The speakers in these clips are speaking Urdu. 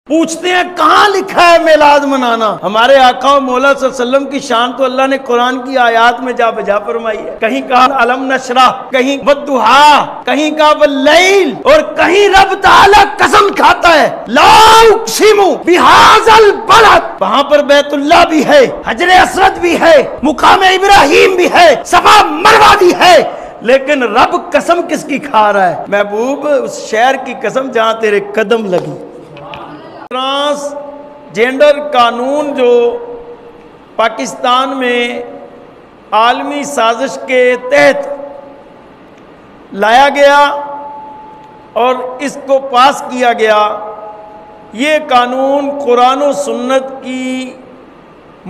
پوچھتے ہیں کہاں لکھا ہے میلاد منانا؟ ہمارے آقا و مولا صلی اللہ علیہ وسلم کی شان تو اللہ نے قرآن کی آیات میں جا بجا فرمائی ہے۔ کہیں کہا علم نشرح، کہیں والضحیٰ، کہیں کہا واللیل، اور کہیں رب تعالیٰ قسم کھاتا ہے لا اقسم بہذا البلد۔ وہاں پر بیت اللہ بھی ہے، حجر اسود بھی ہے، مقام ابراہیم بھی ہے، صفا مروہ بھی ہے، لیکن رب قسم کس کی کھا رہا ہے؟ محبوب اس شہر کی قسم جہاں تیرے قدم لگی۔ ٹرانس جینڈر قانون جو پاکستان میں عالمی سازش کے تحت لایا گیا اور اس کو پاس کیا گیا، یہ قانون قرآن و سنت کی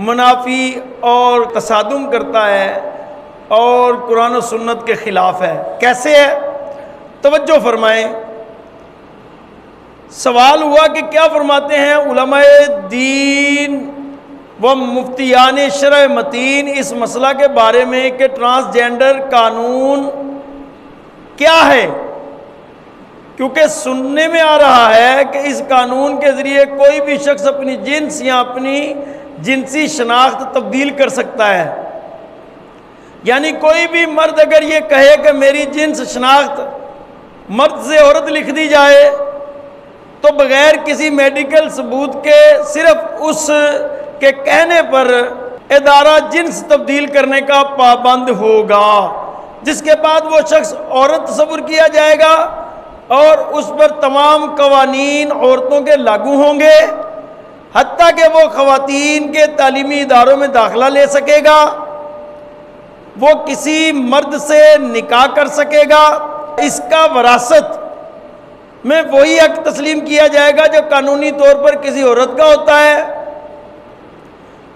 منافی اور تصادم کرتا ہے اور قرآن و سنت کے خلاف ہے۔ کیسے ہے؟ توجہ فرمائیں۔ سوال ہوا کہ کیا فرماتے ہیں علماء دین و مفتیان شرع متین اس مسئلہ کے بارے میں کہ ٹرانسجینڈر قانون کیا ہے؟ کیونکہ سننے میں آ رہا ہے کہ اس قانون کے ذریعے کوئی بھی شخص اپنی جنس یا اپنی جنسی شناخت تبدیل کر سکتا ہے، یعنی کوئی بھی مرد اگر یہ کہے کہ میری جنس شناخت مرد سے عورت لکھ دی جائے تو بغیر کسی میڈیکل ثبوت کے صرف اس کے کہنے پر ادارہ جنس تبدیل کرنے کا پابند ہوگا، جس کے بعد وہ شخص عورت تصور کیا جائے گا اور اس پر تمام قوانین عورتوں کے لاگو ہوں گے، حتیٰ کہ وہ خواتین کے تعلیمی اداروں میں داخلہ لے سکے گا، وہ کسی مرد سے نکاح کر سکے گا، اس کا وراثت میں وہی حق تسلیم کیا جائے گا جو قانونی طور پر کسی عورت کا ہوتا ہے۔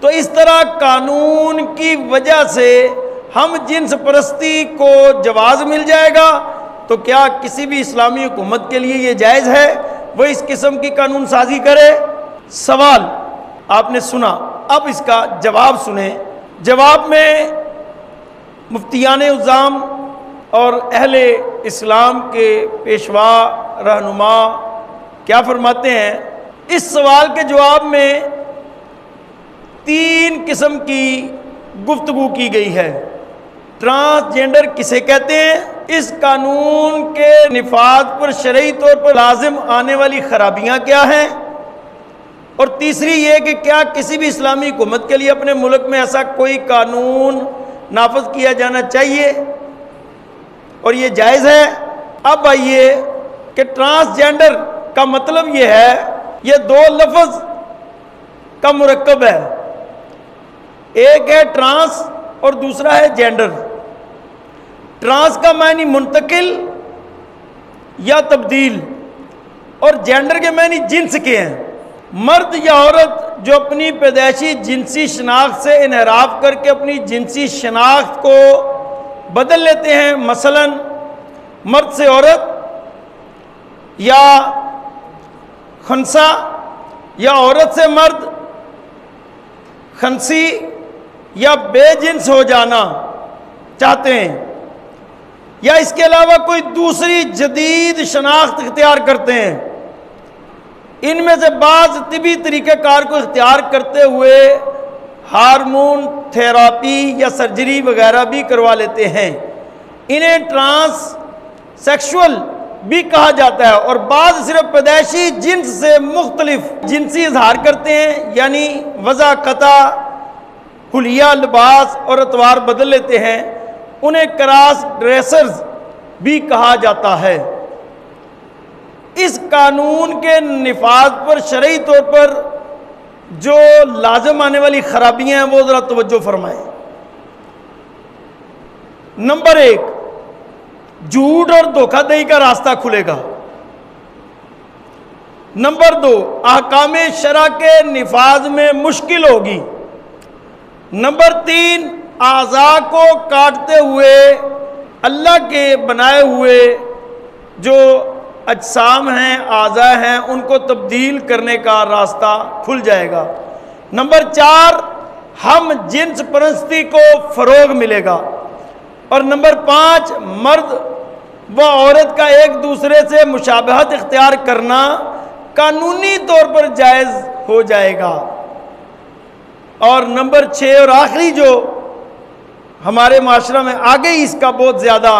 تو اس طرح قانون کی وجہ سے ہم جنس پرستی کو جواز مل جائے گا، تو کیا کسی بھی اسلامی حکومت کے لیے یہ جائز ہے وہ اس قسم کی قانون سازی کرے؟ سوال آپ نے سنا، اب اس کا جواب سنیں۔ جواب میں مفتیان اعظام اور اہل اسلام کے پیشوا رہنما کیا فرماتے ہیں؟ اس سوال کے جواب میں 3 قسم کی گفتگو کی گئی ہے۔ ٹرانسجینڈر کسے کہتے ہیں؟ اس قانون کے نفاذ پر شرعی طور پر لازم آنے والی خرابیاں کیا ہیں؟ اور تیسری یہ کہ کیا کسی بھی اسلامی حکومت کے لیے اپنے ملک میں ایسا کوئی قانون نافذ کیا جانا چاہیے اور یہ جائز ہے؟ اب آئیے کہ ٹرانسجینڈر کا مطلب یہ ہے، یہ 2 لفظ کا مرکب ہے، ایک ہے ٹرانس اور دوسرا ہے جینڈر۔ ٹرانس کا معنی منتقل یا تبدیل، اور جینڈر کے معنی جنس کے ہیں، مرد یا عورت جو اپنی پیدائشی جنسی شناخت سے انحراف کر کے اپنی جنسی شناخت کو بدل لیتے ہیں، مثلا مرد سے عورت یا خنسا، یا عورت سے مرد، خنسی یا بے جنس ہو جانا چاہتے ہیں، یا اس کے علاوہ کوئی دوسری جدید شناخت اختیار کرتے ہیں۔ ان میں سے بعض طبی طریقہ کار کو اختیار کرتے ہوئے ہارمون تھراپی یا سرجری وغیرہ بھی کروا لیتے ہیں، انہیں ٹرانس سیکشول بھی کہا جاتا ہے۔ اور بعض صرف پیدائشی جنس سے مختلف جنسی اظہار کرتے ہیں، یعنی وضع قطع، حلیہ، لباس اور اطوار بدل لیتے ہیں، انہیں کراس ڈریسرز بھی کہا جاتا ہے۔ اس قانون کے نفاذ پر شرعی طور پر جو لازم آنے والی خرابیاں ہیں وہ ذرا توجہ فرمائیں۔ نمبر 1، جھوٹ اور دھوکہ دہی کا راستہ کھلے گا۔ نمبر 2، احکام شرع کے نفاذ میں مشکل ہوگی۔ نمبر 3، اعضاء کو کاٹتے ہوئے اللہ کے بنائے ہوئے جو اجسام ہیں، اعضاء ہیں، ان کو تبدیل کرنے کا راستہ کھل جائے گا۔ نمبر 4، ہم جنس پرستی کو فروغ ملے گا۔ اور نمبر 5، مرد و عورت کا ایک دوسرے سے مشابہت اختیار کرنا قانونی طور پر جائز ہو جائے گا۔ اور نمبر 6 اور آخری جو ہمارے معاشرہ میں آگے ہی اس کا بہت زیادہ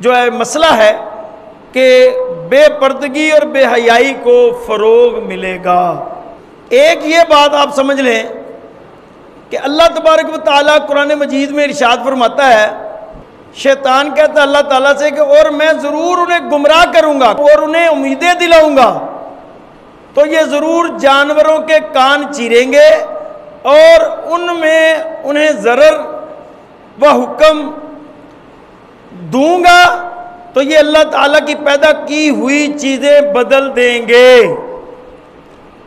جو ہے مسئلہ ہے کہ بے پردگی اور بے حیائی کو فروغ ملے گا۔ ایک یہ بات آپ سمجھ لیں کہ اللہ تبارک و تعالیٰ قرآن مجید میں ارشاد فرماتا ہے، شیطان کہتا ہے اللہ تعالیٰ سے کہ اور میں ضرور انہیں گمراہ کروں گا اور انہیں امیدیں دلاؤں گا، تو یہ ضرور جانوروں کے کان چیریں گے اور ان میں انہیں ضرر و حکم دوں گا، تو یہ اللہ تعالیٰ کی پیدا کی ہوئی چیزیں بدل دیں گے۔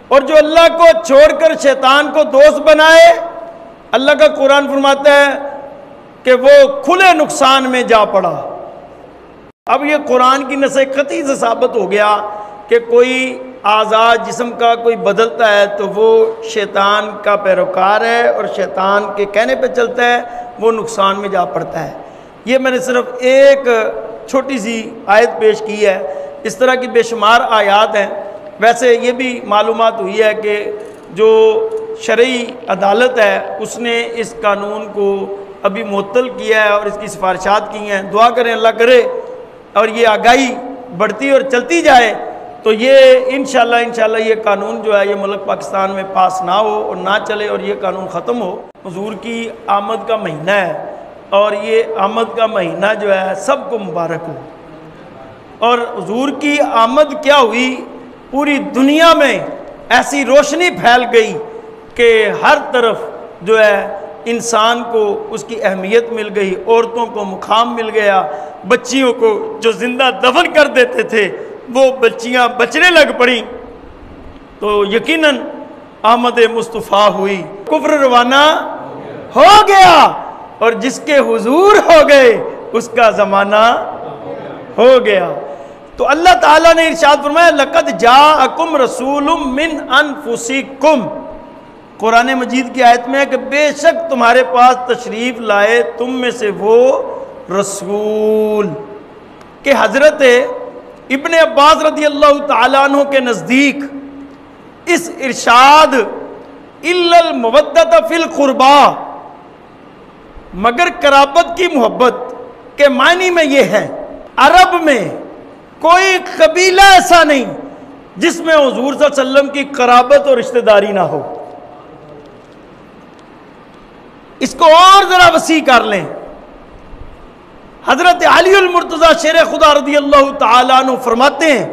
اور جو اللہ کو چھوڑ کر شیطان کو دوست بنائے، اللہ کا قرآن فرماتا ہے کہ وہ کھلے نقصان میں جا پڑا۔ اب یہ قرآن کی نص قطعی سے ثابت ہو گیا کہ کوئی اعضاء جسم کا کوئی بدلتا ہے تو وہ شیطان کا پیروکار ہے اور شیطان کے کہنے پہ چلتا ہے، وہ نقصان میں جا پڑتا ہے۔ یہ میں نے صرف ایک چھوٹی سی آیت پیش کی ہے، اس طرح کی بے شمار آیات ہیں۔ ویسے یہ بھی معلومات ہوئی ہے کہ جو شرعی عدالت ہے اس نے اس قانون کو ابھی معطل کیا ہے اور اس کی سفارشات کی ہیں۔ دعا کریں اللہ کرے اور یہ آگاہی بڑھتی اور چلتی جائے تو یہ انشاءاللہ یہ قانون جو ہے یہ ملک پاکستان میں پاس نہ ہو اور نہ چلے اور یہ قانون ختم ہو۔ حضور کی آمد کا مہینہ ہے اور یہ آمد کا مہینہ جو ہے سب کو مبارک ہو۔ اور حضور کی آمد کیا ہوئی، پوری دنیا میں ایسی روشنی پھیل گئی کہ ہر طرف جو ہے انسان کو اس کی اہمیت مل گئی، عورتوں کو مقام مل گیا، بچیوں کو جو زندہ دفن کر دیتے تھے وہ بچیاں بچنے لگ پڑیں، تو یقیناً آمد مصطفیٰ ہوئی، کفر روانہ ہو گیا اور جس کے حضور ہو گئے اس کا زمانہ ہو گیا۔ تو اللہ تعالیٰ نے ارشاد فرمایا لَقَدْ جَاءَكُمْ رَسُولٌ مِّنْ أَنفُسِكُمْ، قرآن مجید کی آیت میں ہے کہ بے شک تمہارے پاس تشریف لائے تم میں سے وہ رسول، کہ حضرت ابن عباس رضی اللہ تعالیٰ عنہ کے نزدیک اس ارشاد اِلَّا الْمَوَدَّةَ فِي الْقُرْبَى، مگر قرابت کی محبت کے معنی میں یہ ہے، عرب میں کوئی قبیلہ ایسا نہیں جس میں حضور صلی اللہ علیہ وسلم کی قرابت اور رشتہ داری نہ ہو۔ اس کو اور ذرا وسیع کر لیں، حضرت علی المرتضیٰ شیر خدا رضی اللہ تعالیٰ عنہ فرماتے ہیں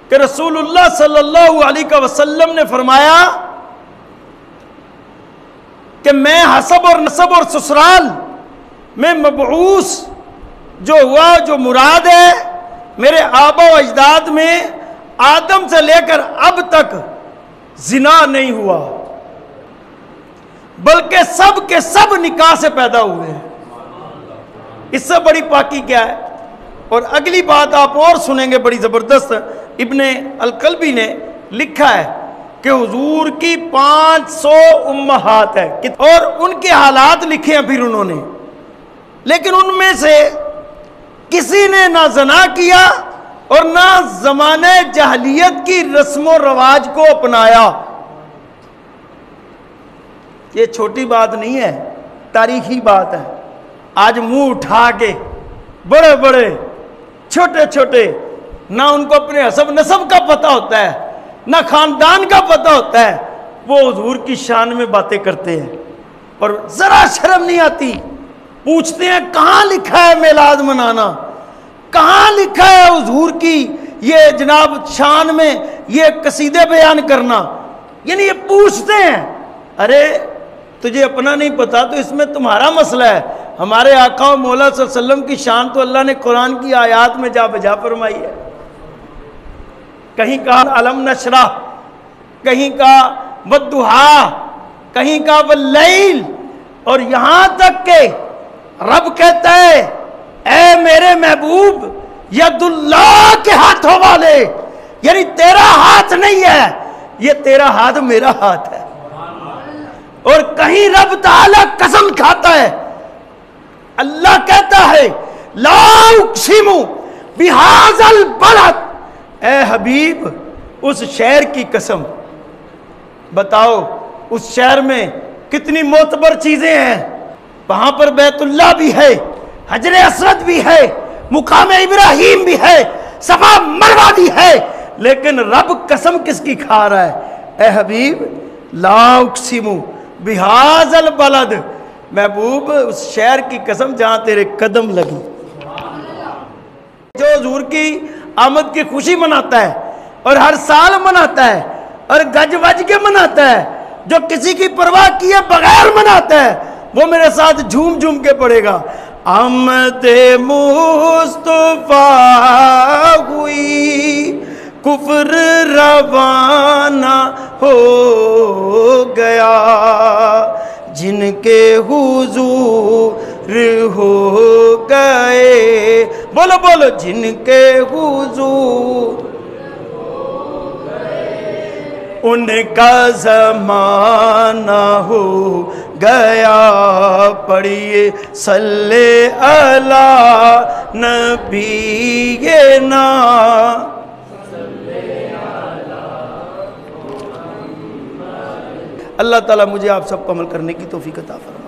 کہ رسول اللہ صلی اللہ علیہ وسلم نے فرمایا کہ میں حسب اور نسب اور سسرال میں مبعوث جو ہوا، جو مراد ہے میرے آبا و اجداد میں آدم سے لے کر اب تک زنا نہیں ہوا، بلکہ سب کے سب نکاح سے پیدا ہوئے ہیں۔ اس سے بڑی پاکی کیا ہے؟ اور اگلی بات آپ اور سنیں گے بڑی زبردست، ابن القلبی نے لکھا ہے کہ حضور کی 500 امہات ہے اور ان کے حالات لکھے ہیں پھر انہوں نے، لیکن ان میں سے کسی نے نہ زنا کیا اور نہ زمانہ جاہلیت کی رسم و رواج کو اپنایا۔ یہ چھوٹی بات نہیں ہے، تاریخی بات ہے۔ آج منہ اٹھا کے بڑے بڑے چھوٹے چھوٹے نہ ان کو اپنے حسب نسب کا پتہ ہوتا ہے نہ خاندان کا پتہ ہوتا ہے، وہ حضور کی شان میں باتیں کرتے ہیں اور ذرا شرم نہیں آتی، پوچھتے ہیں کہاں لکھا ہے میلاد منانا، کہاں لکھا ہے حضور کی یہ جناب شان میں یہ قصیدے بیان کرنا، یعنی یہ پوچھتے ہیں۔ ارے تجھے اپنا نہیں پتا تو اس میں تمہارا مسئلہ ہے، ہمارے آقا و مولا صلی اللہ علیہ وسلم کی شان تو اللہ نے قرآن کی آیات میں جا بجا فرمائی ہے۔ کہیں کہا علم نشرح، کہیں کہا والضحیٰ، کہیں کہا واللیل، اور یہاں تک کہ رب کہتا ہے اے میرے محبوب ید اللہ کے ہاتھوں والے، یعنی تیرا ہاتھ نہیں ہے یہ تیرا ہاتھ میرا ہاتھ ہے۔ اور کہیں رب تعالیٰ قسم کھاتا ہے، اللہ کہتا ہے لا اقسم بہذا البلد اے حبیب اس شہر کی قسم، بتاؤ اس شہر میں کتنی معتبر چیزیں ہیں، وہاں پر بیت اللہ بھی ہے، حجر اسود بھی ہے، مقام ابراہیم بھی ہے، صفا مروہ بھی ہے، لیکن رب قسم کس کی کھا رہا ہے؟ اے حبیب لا اقسم بہذا البلد، محبوب اس شہر کی قسم جہاں تیرے قدم لگی۔ جو حضور کی آمد کی خوشی مناتا ہے اور ہر سال مناتا ہے اور گج وج کے مناتا ہے، جو کسی کی پرواہ کیے بغیر مناتا ہے، وہ میرے ساتھ جھوم جھوم کے پڑے گا۔ آمد مصطفیٰ ہوئی کفر روانہ ہو گیا، جن کے حضور ہو گئے، بولو بولو، جن کے حضور ان کا زمانہ ہو گیا، پڑھیے صلی علی نبینا۔ اللہ تعالیٰ مجھے آپ سب کو عمل کرنے کی توفیق عطا فرمائے۔